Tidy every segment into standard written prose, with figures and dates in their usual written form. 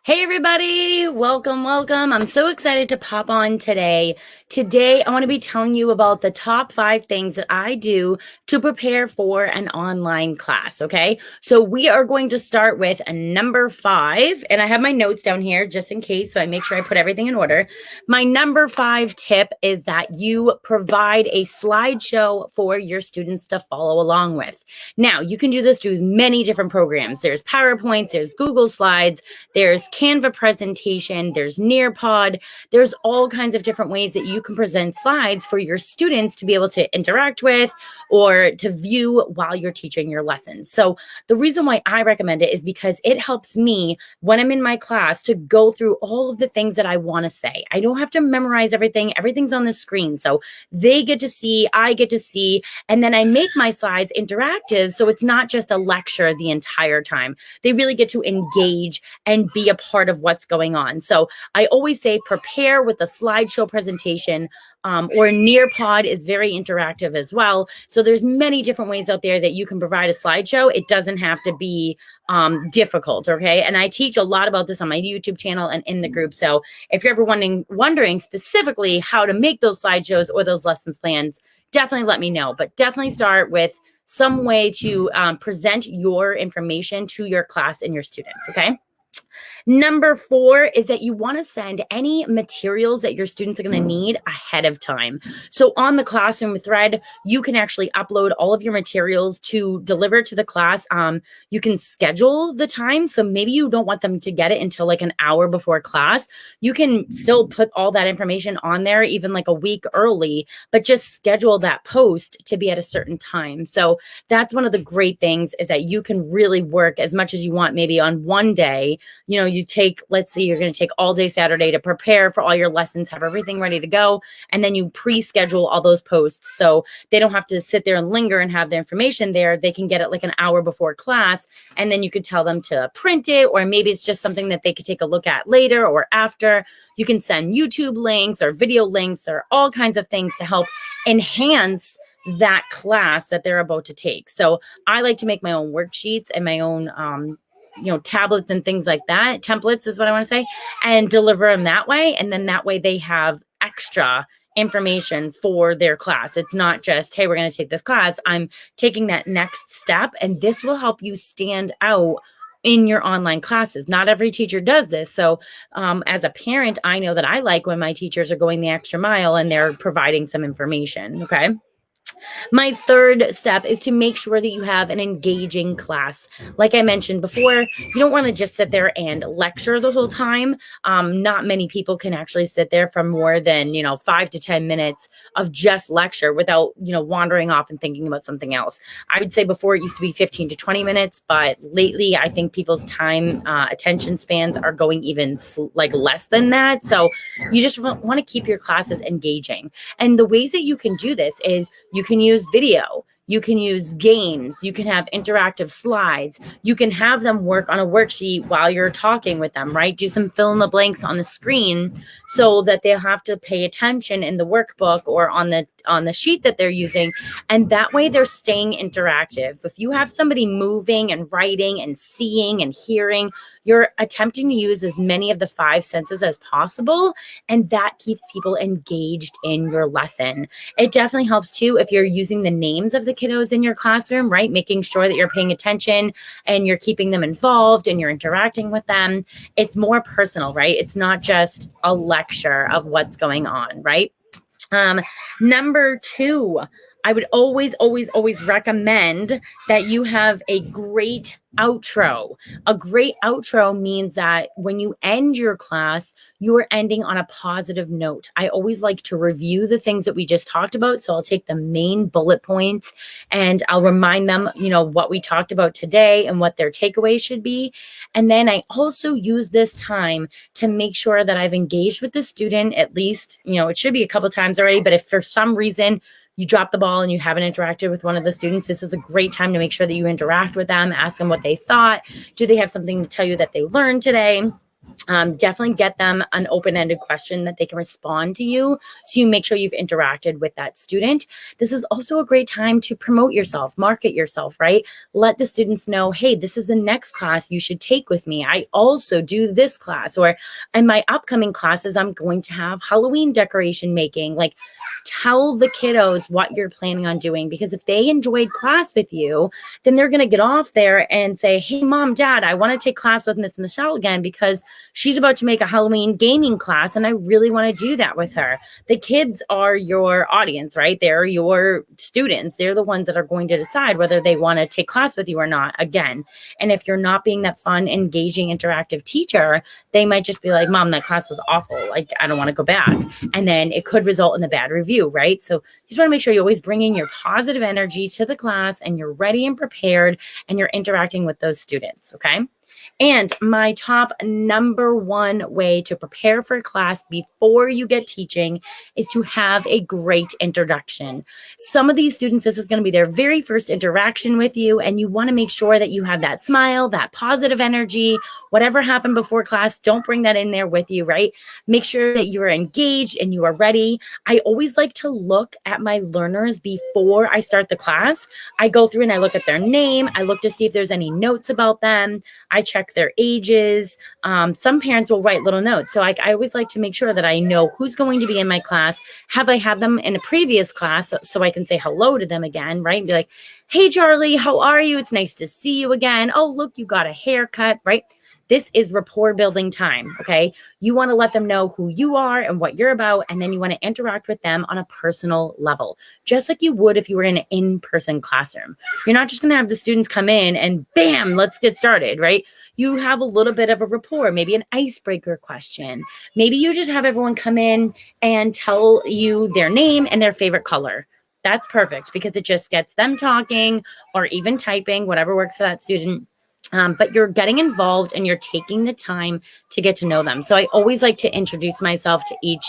Hey everybody, welcome, welcome. I'm so excited to pop on today. Today, I want to be telling you about the top 5 things that I do to prepare for an online class, okay? So we are going to start with number 5, and I have my notes down here just in case, so I make sure I put everything in order. My number 5 tip is that you provide a slideshow for your students to follow along with. Now, you can do this through many different programs. There's PowerPoints, there's Google Slides, there's CANVA presentation, there's Nearpod, there's all kinds of different ways that you can present slides for your students to be able to interact with or to view while you're teaching your lessons. So the reason why I recommend it is because it helps me when I'm in my class to go through all of the things that I want to say. I don't have to memorize everything. Everything's on the screen. So they get to see, I get to see, and then I make my slides interactive. So it's not just a lecture the entire time. They really get to engage and be a part of what's going on. So I always say prepare with a slideshow presentation, or Nearpod is very interactive as well. So there's many different ways out there that you can provide a slideshow. It doesn't have to be difficult, okay? And I teach a lot about this on my YouTube channel and in the group. So if you're ever wondering specifically how to make those slideshows or those lessons plans, definitely let me know. But definitely start with some way to present your information to your class and your students, okay? Number 4 is that you want to send any materials that your students are going to need ahead of time. So on the classroom thread, you can actually upload all of your materials to deliver to the class. You can schedule the time. So maybe you don't want them to get it until like an hour before class. You can still put all that information on there, even like a week early, but just schedule that post to be at a certain time. So that's one of the great things is that you can really work as much as you want, maybe on one day. You take, let's say you're going to take all day Saturday to prepare for all your lessons, have everything ready to go, and then you pre-schedule all those posts so they don't have to sit there and linger and have the information there. They can get it like an hour before class, and then you could tell them to print it, or maybe it's just something that they could take a look at later or after. You can send YouTube links or video links or all kinds of things to help enhance that class that they're about to take. So I like to make my own worksheets and my own tablets and things like that. Templates is what I want to say, and deliver them that way. And then that way they have extra information for their class. It's not just, hey, we're going to take this class. I'm taking that next step, and this will help you stand out in your online classes. Not every teacher does this. So as a parent, I know that I like when my teachers are going the extra mile and they're providing some information. Okay. My third step is to make sure that you have an engaging class. Like I mentioned before, you don't want to just sit there and lecture the whole time. Not many people can actually sit there for more than, 5 to 10 minutes of just lecture without, wandering off and thinking about something else. I would say before it used to be 15 to 20 minutes, but lately I think people's time attention spans are going even less than that. So you just want to keep your classes engaging. And the ways that you can do this is you can use video, you can use games, you can have interactive slides, you can have them work on a worksheet while you're talking with them, right? Do some fill in the blanks on the screen so that they'll have to pay attention in the workbook or on the sheet that they're using. And that way they're staying interactive. If you have somebody moving and writing and seeing and hearing, you're attempting to use as many of the 5 senses as possible. And that keeps people engaged in your lesson. It definitely helps too if you're using the names of the kiddos in your classroom, right? Making sure that you're paying attention and you're keeping them involved and you're interacting with them. It's more personal, right? It's not just a lecture of what's going on, right? Number 2, I would always, always, always recommend that you have a great outro. A great outro means that when you end your class, you're ending on a positive note. I always like to review the things that we just talked about. So I'll take the main bullet points and I'll remind them, what we talked about today and what their takeaway should be. And then I also use this time to make sure that I've engaged with the student at least, it should be a couple times already, but if for some reason you drop the ball and you haven't interacted with one of the students, this is a great time to make sure that you interact with them, ask them what they thought. Do they have something to tell you that they learned today? Definitely get them an open-ended question that they can respond to you, so you make sure you've interacted with that student. This is also a great time to promote yourself, market yourself, right? Let the students know, hey, this is the next class you should take with me. I also do this class, or in my upcoming classes, I'm going to have Halloween decoration making. Like, tell the kiddos what you're planning on doing, because if they enjoyed class with you, then they're going to get off there and say, hey, mom, dad, I want to take class with Miss Michelle again because she's about to make a Halloween gaming class and I really want to do that with her. The kids are your audience, right? They're your students. They're the ones that are going to decide whether they want to take class with you or not again. And if you're not being that fun, engaging, interactive teacher, they might just be like, mom, that class was awful. Like, I don't want to go back. And then it could result in a bad review, right? So you just want to make sure you always bring in your positive energy to the class and you're ready and prepared and you're interacting with those students, okay? And my top number one way to prepare for class before you get teaching is to have a great introduction. Some of these students, this is going to be their very first interaction with you, and you want to make sure that you have that smile, that positive energy. Whatever happened before class, don't bring that in there with you, right? Make sure that you are engaged and you are ready. I always like to look at my learners before I start the class. I go through and I look at their name. I look to see if there's any notes about them. I check their ages. Some parents will write little notes. So I always like to make sure that I know who's going to be in my class. Have I had them in a previous class so I can say hello to them again, right? And be like, hey, Charlie, how are you? It's nice to see you again. Oh, look, you got a haircut, right? This is rapport building time, okay? You want to let them know who you are and what you're about, and then you want to interact with them on a personal level, just like you would if you were in an in-person classroom. You're not just going to have the students come in and bam, let's get started, right? You have a little bit of a rapport, maybe an icebreaker question. Maybe you just have everyone come in and tell you their name and their favorite color. That's perfect because it just gets them talking or even typing, whatever works for that student. But you're getting involved and you're taking the time to get to know them. So I always like to introduce myself to each.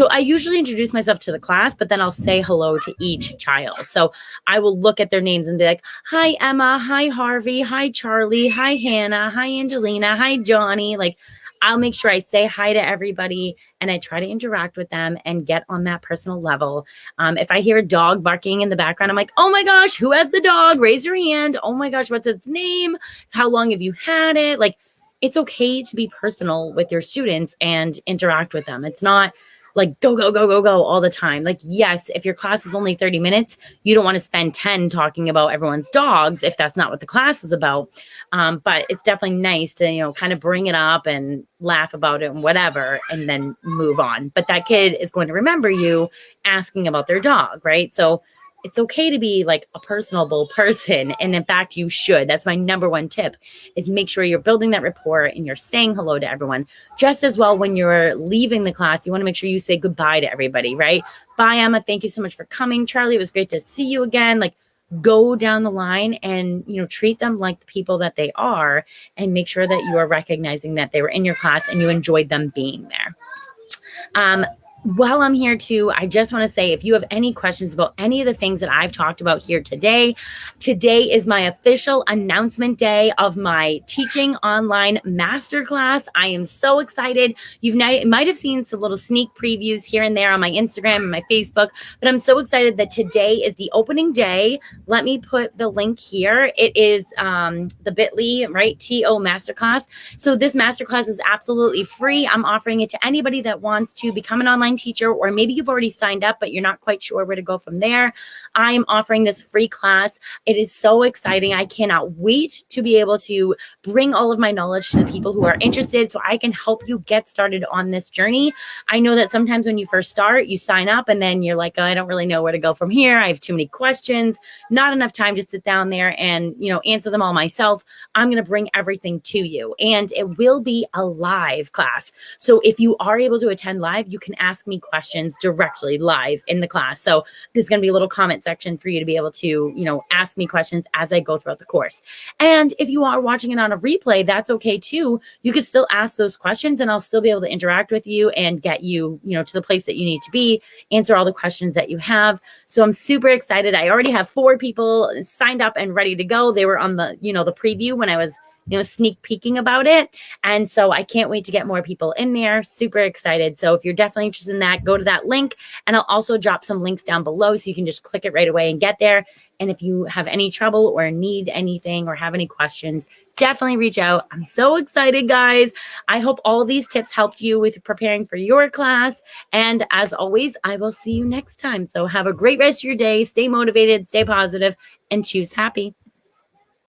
I usually introduce myself to the class, but then I'll say hello to each child. So I will look at their names and be like, hi, Emma. Hi, Harvey. Hi, Charlie. Hi, Hannah. Hi, Angelina. Hi, Johnny. Like, I'll make sure I say hi to everybody and I try to interact with them and get on that personal level. If I hear a dog barking in the background, I'm like, oh my gosh, who has the dog? Raise your hand. Oh my gosh, what's its name? How long have you had it? Like, it's okay to be personal with your students and interact with them. It's not like go, go, go, go, go all the time. Like, yes, if your class is only 30 minutes, you don't want to spend 10 talking about everyone's dogs if that's not what the class is about. But it's definitely nice to, kind of bring it up and laugh about it and whatever, and then move on. But that kid is going to remember you asking about their dog, right? So it's okay to be like a personable person. And in fact, you should. That's my number one tip, is make sure you're building that rapport and you're saying hello to everyone. Just as well, when you're leaving the class, you want to make sure you say goodbye to everybody, right? Bye, Emma. Thank you so much for coming. Charlie, it was great to see you again. Like, go down the line and, treat them like the people that they are, and make sure that you are recognizing that they were in your class and you enjoyed them being there. While I'm here too, I just want to say, if you have any questions about any of the things that I've talked about here today is my official announcement day of my teaching online masterclass. I am so excited. You might have seen some little sneak previews here and there on my Instagram and my Facebook, but I'm so excited that today is the opening day. Let me put the link here. It is the bit.ly, right? TO Masterclass. So this masterclass is absolutely free. I'm offering it to anybody that wants to become an online teacher, or maybe you've already signed up, but you're not quite sure where to go from there. I am offering this free class. It is so exciting. I cannot wait to be able to bring all of my knowledge to the people who are interested so I can help you get started on this journey. I know that sometimes when you first start, you sign up and then you're like, oh, I don't really know where to go from here. I have too many questions, not enough time to sit down there and, answer them all myself. I'm going to bring everything to you, and it will be a live class. So if you are able to attend live, you can ask me questions directly live in the class. So there's going to be a little comment section for you to be able to, ask me questions as I go throughout the course. And if you are watching it on a replay, that's okay too. You could still ask those questions and I'll still be able to interact with you and get you, to the place that you need to be, answer all the questions that you have. So I'm super excited. I already have 4 people signed up and ready to go. They were on the, the preview when I was sneak peeking about it. And so I can't wait to get more people in there. Super excited. So if you're definitely interested in that, go to that link, and I'll also drop some links down below so you can just click it right away and get there. And if you have any trouble or need anything or have any questions, definitely reach out. I'm so excited, guys. I hope all these tips helped you with preparing for your class. And as always, I will see you next time. So have a great rest of your day. Stay motivated, stay positive, and choose happy.